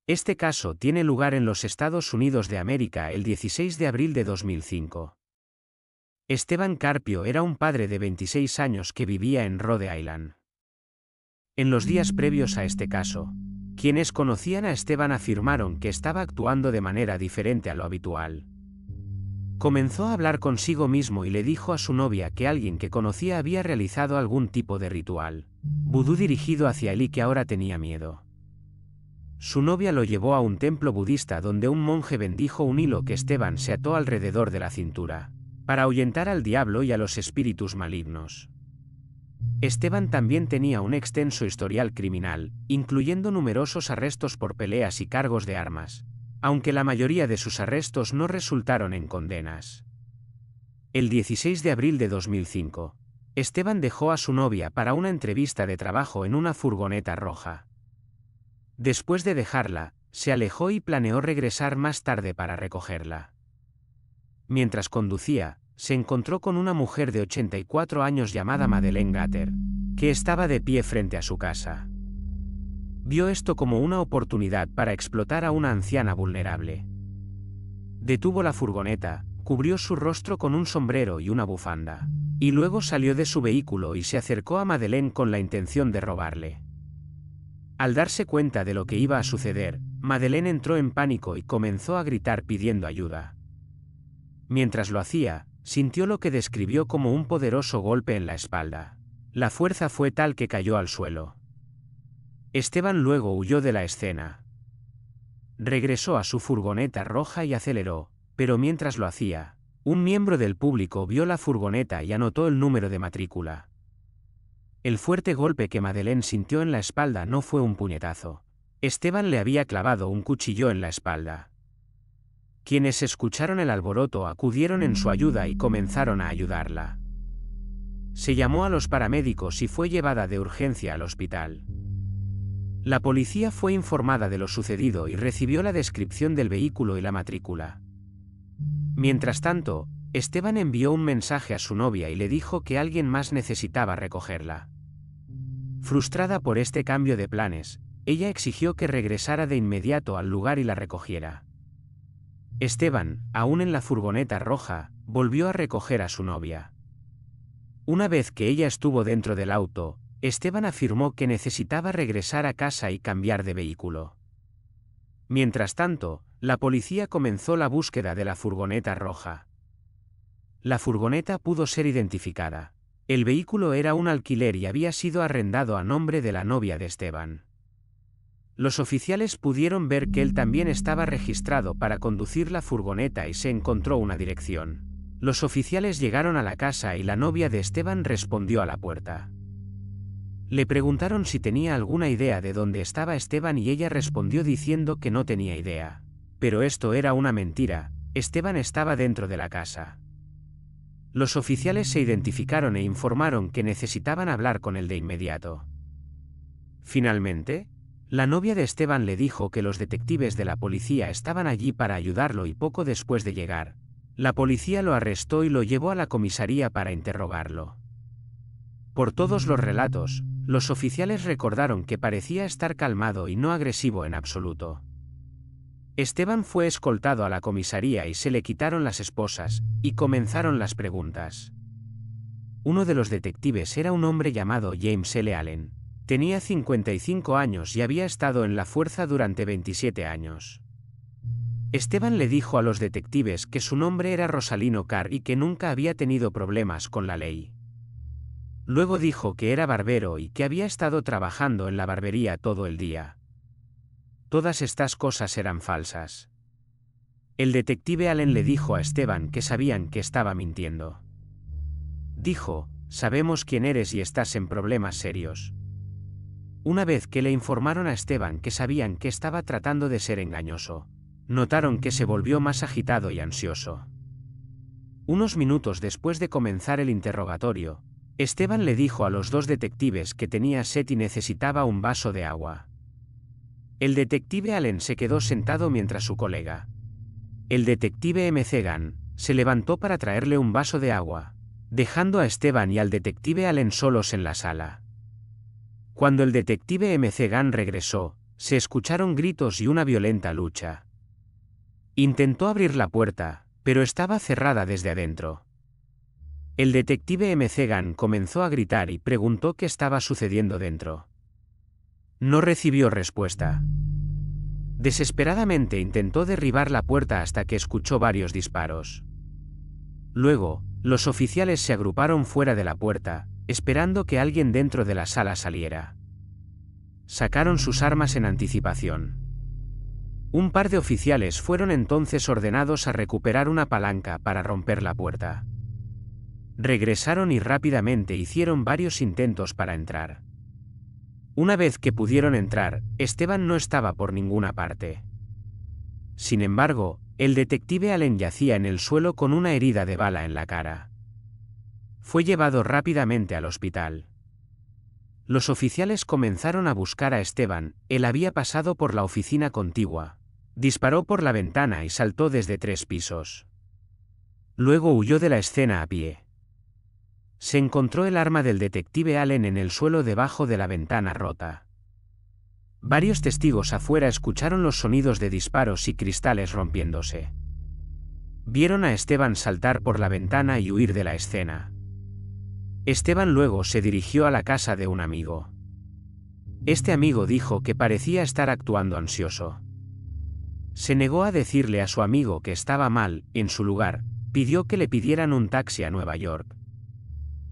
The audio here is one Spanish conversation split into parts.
Este caso tiene lugar en los Estados Unidos de América el 16 de abril de 2005. Esteban Carpio era un padre de 26 años que vivía en Rhode Island. En los días previos a este caso, quienes conocían a Esteban afirmaron que estaba actuando de manera diferente a lo habitual. Comenzó a hablar consigo mismo y le dijo a su novia que alguien que conocía había realizado algún tipo de ritual vudú dirigido hacia él y que ahora tenía miedo. Su novia lo llevó a un templo budista donde un monje bendijo un hilo que Esteban se ató alrededor de la cintura, para ahuyentar al diablo y a los espíritus malignos. Esteban también tenía un extenso historial criminal, incluyendo numerosos arrestos por peleas y cargos de armas, aunque la mayoría de sus arrestos no resultaron en condenas. El 16 de abril de 2005, Esteban dejó a su novia para una entrevista de trabajo en una furgoneta roja. Después de dejarla, se alejó y planeó regresar más tarde para recogerla. Mientras conducía, se encontró con una mujer de 84 años llamada Madeleine Gatter, que estaba de pie frente a su casa. Vio esto como una oportunidad para explotar a una anciana vulnerable. Detuvo la furgoneta, cubrió su rostro con un sombrero y una bufanda, y luego salió de su vehículo y se acercó a Madeleine con la intención de robarle. Al darse cuenta de lo que iba a suceder, Madeleine entró en pánico y comenzó a gritar pidiendo ayuda. Mientras lo hacía, sintió lo que describió como un poderoso golpe en la espalda. La fuerza fue tal que cayó al suelo. Esteban luego huyó de la escena. Regresó a su furgoneta roja y aceleró, pero mientras lo hacía, un miembro del público vio la furgoneta y anotó el número de matrícula. El fuerte golpe que Madeleine sintió en la espalda no fue un puñetazo. Esteban le había clavado un cuchillo en la espalda. Quienes escucharon el alboroto acudieron en su ayuda y comenzaron a ayudarla. Se llamó a los paramédicos y fue llevada de urgencia al hospital. La policía fue informada de lo sucedido y recibió la descripción del vehículo y la matrícula. Mientras tanto, Esteban envió un mensaje a su novia y le dijo que alguien más necesitaba recogerla. Frustrada por este cambio de planes, ella exigió que regresara de inmediato al lugar y la recogiera. Esteban, aún en la furgoneta roja, volvió a recoger a su novia. Una vez que ella estuvo dentro del auto, Esteban afirmó que necesitaba regresar a casa y cambiar de vehículo. Mientras tanto, la policía comenzó la búsqueda de la furgoneta roja. La furgoneta pudo ser identificada. El vehículo era un alquiler y había sido arrendado a nombre de la novia de Esteban. Los oficiales pudieron ver que él también estaba registrado para conducir la furgoneta y se encontró una dirección. Los oficiales llegaron a la casa y la novia de Esteban respondió a la puerta. Le preguntaron si tenía alguna idea de dónde estaba Esteban y ella respondió diciendo que no tenía idea. Pero esto era una mentira, Esteban estaba dentro de la casa. Los oficiales se identificaron e informaron que necesitaban hablar con él de inmediato. Finalmente, la novia de Esteban le dijo que los detectives de la policía estaban allí para ayudarlo y poco después de llegar, la policía lo arrestó y lo llevó a la comisaría para interrogarlo. Por todos los relatos, los oficiales recordaron que parecía estar calmado y no agresivo en absoluto. Esteban fue escoltado a la comisaría y se le quitaron las esposas, y comenzaron las preguntas. Uno de los detectives era un hombre llamado James L. Allen. Tenía 55 años y había estado en la fuerza durante 27 años. Esteban le dijo a los detectives que su nombre era Rosalino Carr y que nunca había tenido problemas con la ley. Luego dijo que era barbero y que había estado trabajando en la barbería todo el día. Todas estas cosas eran falsas. El detective Allen le dijo a Esteban que sabían que estaba mintiendo. Dijo, sabemos quién eres y estás en problemas serios. Una vez que le informaron a Esteban que sabían que estaba tratando de ser engañoso, notaron que se volvió más agitado y ansioso. Unos minutos después de comenzar el interrogatorio, Esteban le dijo a los dos detectives que tenía sed y necesitaba un vaso de agua. El detective Allen se quedó sentado mientras su colega, el detective M.C. Gunn, se levantó para traerle un vaso de agua, dejando a Esteban y al detective Allen solos en la sala. Cuando el detective M.C. Gunn regresó, Se escucharon gritos y una violenta lucha. Intentó abrir la puerta, pero estaba cerrada desde adentro. El detective M. Zegan comenzó a gritar y preguntó qué estaba sucediendo dentro. No recibió respuesta. Desesperadamente intentó derribar la puerta hasta que escuchó varios disparos. Luego, los oficiales se agruparon fuera de la puerta, esperando que alguien dentro de la sala saliera. Sacaron sus armas en anticipación. Un par de oficiales fueron entonces ordenados a recuperar una palanca para romper la puerta. Regresaron y rápidamente hicieron varios intentos para entrar. Una vez que pudieron entrar, Esteban no estaba por ninguna parte. Sin embargo, el detective Allen yacía en el suelo con una herida de bala en la cara. Fue llevado rápidamente al hospital. Los oficiales comenzaron a buscar a Esteban. Él había pasado por la oficina contigua. Disparó por la ventana y saltó desde 3 pisos. Luego huyó de la escena a pie. Se encontró el arma del detective Allen en el suelo debajo de la ventana rota. Varios testigos afuera escucharon los sonidos de disparos y cristales rompiéndose. Vieron a Esteban saltar por la ventana y huir de la escena. Esteban luego se dirigió a la casa de un amigo. Este amigo dijo que parecía estar actuando ansioso. Se negó a decirle a su amigo que estaba mal. En su lugar, pidió que le pidieran un taxi a Nueva York.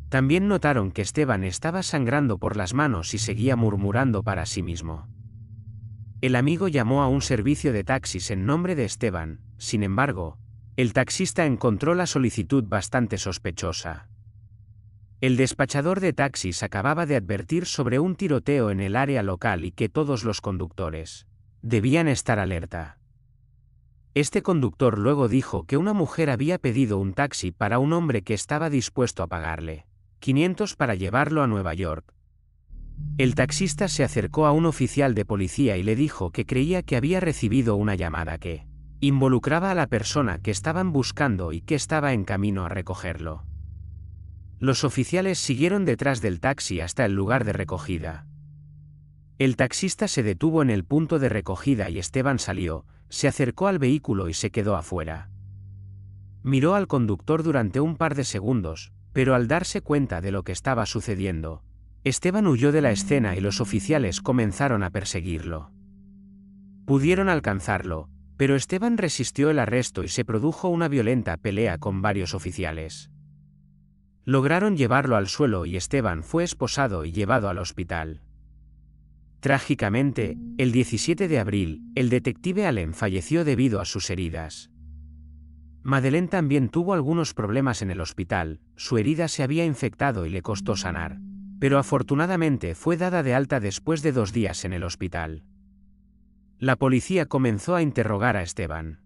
También notaron que Esteban estaba sangrando por las manos y seguía murmurando para sí mismo. El amigo llamó a un servicio de taxis en nombre de Esteban. Sin embargo, el taxista encontró la solicitud bastante sospechosa. El despachador de taxis acababa de advertir sobre un tiroteo en el área local y que todos los conductores debían estar alerta. Este conductor luego dijo que una mujer había pedido un taxi para un hombre que estaba dispuesto a pagarle $500 para llevarlo a Nueva York. El taxista se acercó a un oficial de policía y le dijo que creía que había recibido una llamada que involucraba a la persona que estaban buscando y que estaba en camino a recogerlo. Los oficiales siguieron detrás del taxi hasta el lugar de recogida. El taxista se detuvo en el punto de recogida y Esteban salió, se acercó al vehículo y se quedó afuera. Miró al conductor durante un par de segundos, pero al darse cuenta de lo que estaba sucediendo, Esteban huyó de la escena y los oficiales comenzaron a perseguirlo. Pudieron alcanzarlo, pero Esteban resistió el arresto y se produjo una violenta pelea con varios oficiales. Lograron llevarlo al suelo y Esteban fue esposado y llevado al hospital. Trágicamente, el 17 de abril, el detective Allen falleció debido a sus heridas. Madeleine también tuvo algunos problemas en el hospital. Su herida se había infectado y le costó sanar, pero afortunadamente fue dada de alta después de 2 días en el hospital. La policía comenzó a interrogar a Esteban.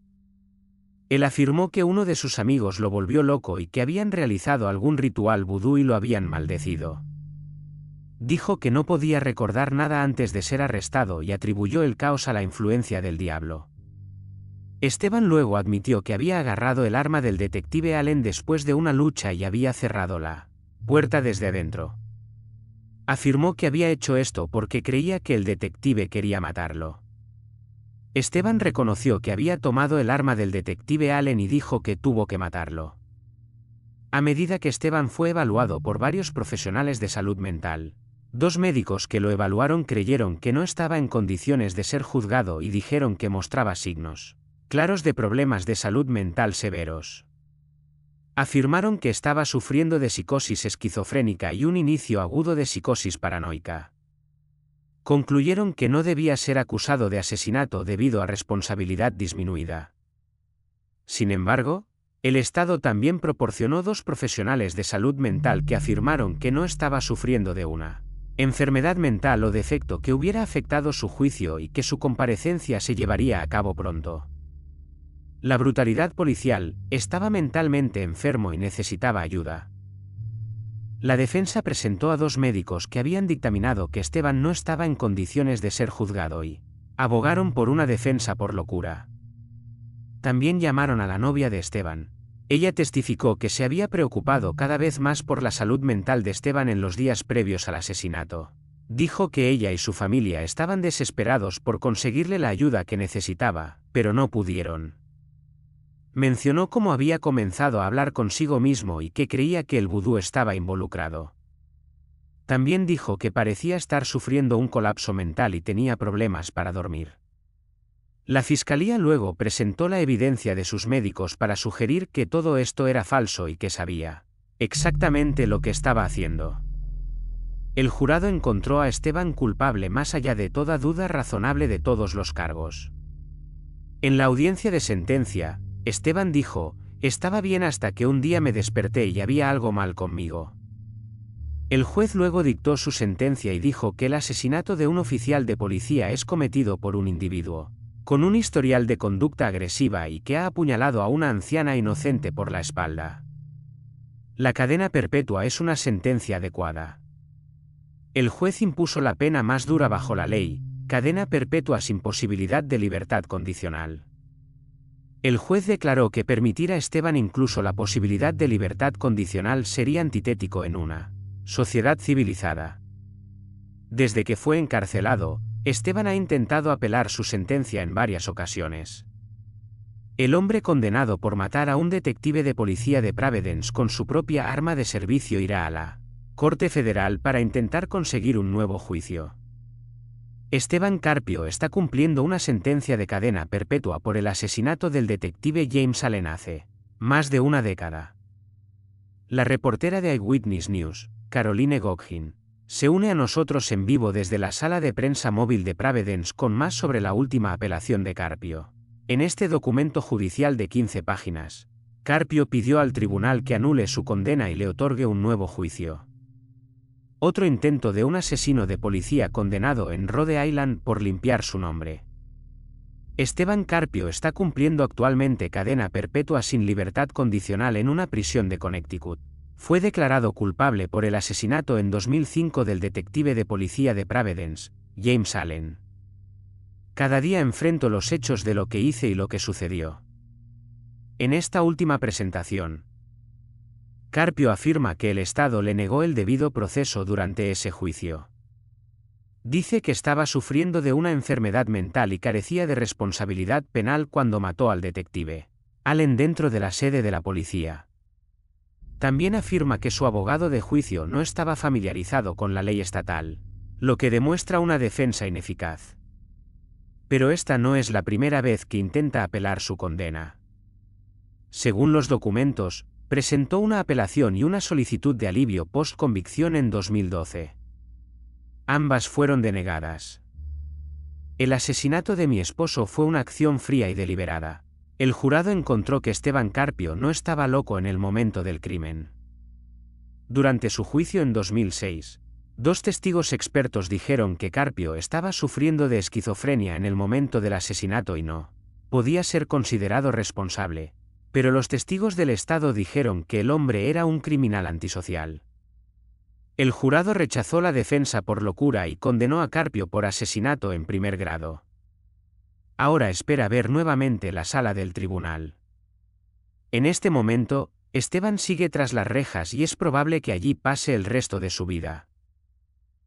Él afirmó que uno de sus amigos lo volvió loco y que habían realizado algún ritual vudú y lo habían maldecido. Dijo que no podía recordar nada antes de ser arrestado y atribuyó el caos a la influencia del diablo. Esteban luego admitió que había agarrado el arma del detective Allen después de una lucha y había cerrado la puerta desde adentro. Afirmó que había hecho esto porque creía que el detective quería matarlo. Esteban reconoció que había tomado el arma del detective Allen y dijo que tuvo que matarlo. A medida que Esteban fue evaluado por varios profesionales de salud mental, 2 médicos que lo evaluaron creyeron que no estaba en condiciones de ser juzgado y dijeron que mostraba signos claros de problemas de salud mental severos. Afirmaron que estaba sufriendo de psicosis esquizofrénica y un inicio agudo de psicosis paranoica. Concluyeron que no debía ser acusado de asesinato debido a responsabilidad disminuida. Sin embargo, el Estado también proporcionó 2 profesionales de salud mental que afirmaron que no estaba sufriendo de una enfermedad mental o defecto que hubiera afectado su juicio y que su comparecencia se llevaría a cabo pronto. La brutalidad policial, estaba mentalmente enfermo y necesitaba ayuda. La defensa presentó a 2 médicos que habían dictaminado que Esteban no estaba en condiciones de ser juzgado y abogaron por una defensa por locura. También llamaron a la novia de Esteban. Ella testificó que se había preocupado cada vez más por la salud mental de Esteban en los días previos al asesinato. Dijo que ella y su familia estaban desesperados por conseguirle la ayuda que necesitaba, pero no pudieron. Mencionó cómo había comenzado a hablar consigo mismo y que creía que el vudú estaba involucrado. También dijo que parecía estar sufriendo un colapso mental y tenía problemas para dormir. La fiscalía luego presentó la evidencia de sus médicos para sugerir que todo esto era falso y que sabía exactamente lo que estaba haciendo. El jurado encontró a Esteban culpable más allá de toda duda razonable de todos los cargos. En la audiencia de sentencia, Esteban dijo: «Estaba bien hasta que un día me desperté y había algo mal conmigo». El juez luego dictó su sentencia y dijo que el asesinato de un oficial de policía es cometido por un individuo con un historial de conducta agresiva y que ha apuñalado a una anciana inocente por la espalda. La cadena perpetua es una sentencia adecuada. El juez impuso la pena más dura bajo la ley, cadena perpetua sin posibilidad de libertad condicional. El juez declaró que permitir a Esteban incluso la posibilidad de libertad condicional sería antitético en una sociedad civilizada. Desde que fue encarcelado, Esteban ha intentado apelar su sentencia en varias ocasiones. El hombre condenado por matar a un detective de policía de Providence con su propia arma de servicio irá a la Corte Federal para intentar conseguir un nuevo juicio. Esteban Carpio está cumpliendo una sentencia de cadena perpetua por el asesinato del detective James Allen hace más de una década. La reportera de Eyewitness News, Caroline Gogin, se une a nosotros en vivo desde la sala de prensa móvil de Providence con más sobre la última apelación de Carpio. En este documento judicial de 15 páginas, Carpio pidió al tribunal que anule su condena y le otorgue un nuevo juicio. Otro intento de un asesino de policía condenado en Rhode Island por limpiar su nombre. Esteban Carpio está cumpliendo actualmente cadena perpetua sin libertad condicional en una prisión de Connecticut. Fue declarado culpable por el asesinato en 2005 del detective de policía de Providence, James Allen. Cada día enfrento los hechos de lo que hice y lo que sucedió. En esta última presentación, Carpio afirma que el Estado le negó el debido proceso durante ese juicio. Dice que estaba sufriendo de una enfermedad mental y carecía de responsabilidad penal cuando mató al detective Allen dentro de la sede de la policía. También afirma que su abogado de juicio no estaba familiarizado con la ley estatal, lo que demuestra una defensa ineficaz. Pero esta no es la primera vez que intenta apelar su condena. Según los documentos, presentó una apelación y una solicitud de alivio post-convicción en 2012. Ambas fueron denegadas. El asesinato de mi esposo fue una acción fría y deliberada. El jurado encontró que Esteban Carpio no estaba loco en el momento del crimen. Durante su juicio en 2006, 2 testigos expertos dijeron que Carpio estaba sufriendo de esquizofrenia en el momento del asesinato y no podía ser considerado responsable, pero los testigos del Estado dijeron que el hombre era un criminal antisocial. El jurado rechazó la defensa por locura y condenó a Carpio por asesinato en primer grado. Ahora espera ver nuevamente la sala del tribunal. En este momento, Esteban sigue tras las rejas y es probable que allí pase el resto de su vida.